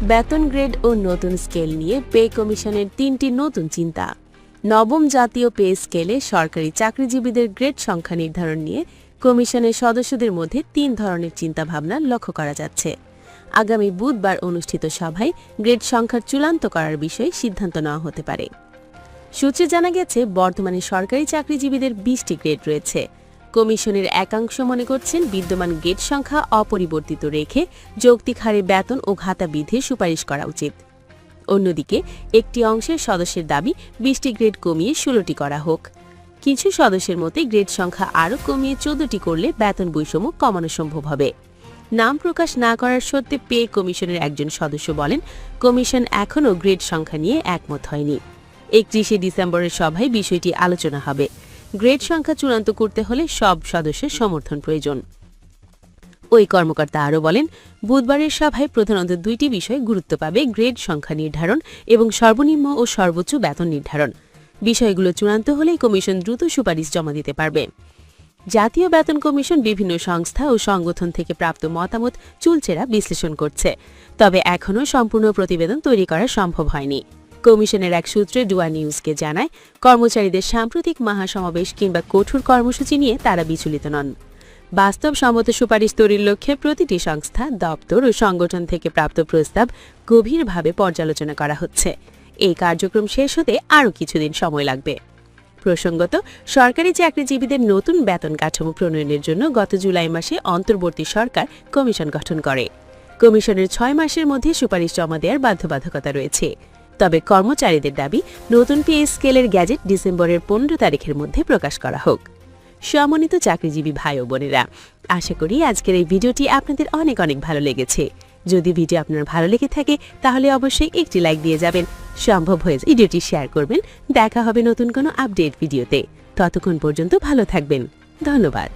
বেতন গ্রেড ও নতুন স্কেল নিয়ে পে কমিশনের ৩টি নতুন চিন্তা। নবম জাতীয় পে স্কেলে সরকারি চাকরিজীবীদের গ্রেড সংখ্যা নির্ধারণ নিয়ে কমিশনের সদস্যদের মধ্যে ৩ ধরনের চিন্তাভাবনা লক্ষ্য করা যাচ্ছে। আগামী বুধবার অনুষ্ঠিত সভায় গ্রেড সংখ্যার চূড়ান্ত করার বিষয়ে সিদ্ধান্ত নেওয়া হতে পারে। সূত্রে জানা গেছে, বর্তমানে সরকারি চাকরিজীবীদের ২০টি গ্রেড রয়েছে। কমিশনের একাংশ মনে করছেন, বিদ্যমান গ্রেড সংখ্যা অপরিবর্তিত রেখে যৌক্তিক হারে বেতন ও ভাতা বৃদ্ধির সুপারিশ করা উচিত। অন্যদিকে একটি অংশের সদস্যের দাবি ২০টি গ্রেড কমিয়ে ১৬টি করা হোক। কিছু সদস্যের মতে গ্রেড সংখ্যা আরও কমিয়ে ১৪টি করলে বেতন বৈষম্য কমানো সম্ভব হবে। নাম প্রকাশ না করার সত্ত্বে পে কমিশনের একজন সদস্য বলেন, কমিশন এখনও গ্রেড সংখ্যা নিয়ে একমত হয়নি। ৩১শে ডিসেম্বরের সভায় বিষয়টি আলোচনা হবে। গ্রেড সংখ্যা চূড়ান্ত করতে হলে সব সদস্যের সমর্থন প্রয়োজন। ওই কর্মকর্তা আরও বলেন, বুধবারের সভায় প্রধানত ২টি বিষয় গুরুত্ব পাবে: গ্রেড সংখ্যা নির্ধারণ এবং সর্বনিম্ন ও সর্বোচ্চ বেতন নির্ধারণ। বিষয়গুলো চূড়ান্ত হলেই কমিশন দ্রুত সুপারিশ জমা দিতে পারবে। জাতীয় বেতন কমিশন বিভিন্ন সংস্থা ও সংগঠন থেকে প্রাপ্ত মতামত চুলচেরা বিশ্লেষণ করছে, তবে এখনও সম্পূর্ণ প্রতিবেদন তৈরি করা সম্ভব হয়নি। কমিশনের এক সূত্রে ডুয়া নিউজকে জানায়, কর্মচারীদের সাম্প্রতিক মহাসমাবেশ কিংবা কঠোর কর্মসূচি নিয়ে তারা বিচলিত নন। বাস্তবসম্মত সুপারিশ তৈরির লক্ষ্যে প্রতিটি সংস্থা, দপ্তর ও সংগঠন থেকে প্রাপ্ত প্রস্তাব গভীরভাবে পর্যালোচনা করা হচ্ছে। এই কার্যক্রম শেষ হতে আরও কিছুদিন সময় লাগবে। প্রসঙ্গত, সরকারি চাকরিজীবীদের নতুন বেতন কাঠামো প্রণয়নের জন্য গত জুলাই মাসে অন্তর্বর্তী সরকার কমিশন গঠন করে। কমিশনের ৬ মাসের মধ্যে সুপারিশ জমা দেওয়ার বাধ্যবাধকতা রয়েছে। তবে কর্মচারীদের দাবি, নতুন পে স্কেলের গ্যাজেট ডিসেম্বরের ১৫ তারিখের মধ্যে প্রকাশ করা হোক। সম্মানিত চাকরিজীবী ভাই ও বোনেরা, আশা করি আজকের এই ভিডিওটি আপনাদের অনেক ভালো লেগেছে। যদি ভিডিও আপনার ভালো লেগে থাকে তাহলে অবশ্যই একটি লাইক দিয়ে যাবেন। সম্ভব হয়ে ভিডিওটি শেয়ার করবেন। দেখা হবে নতুন কোনো আপডেট ভিডিওতে। ততক্ষণ পর্যন্ত ভালো থাকবেন। ধন্যবাদ।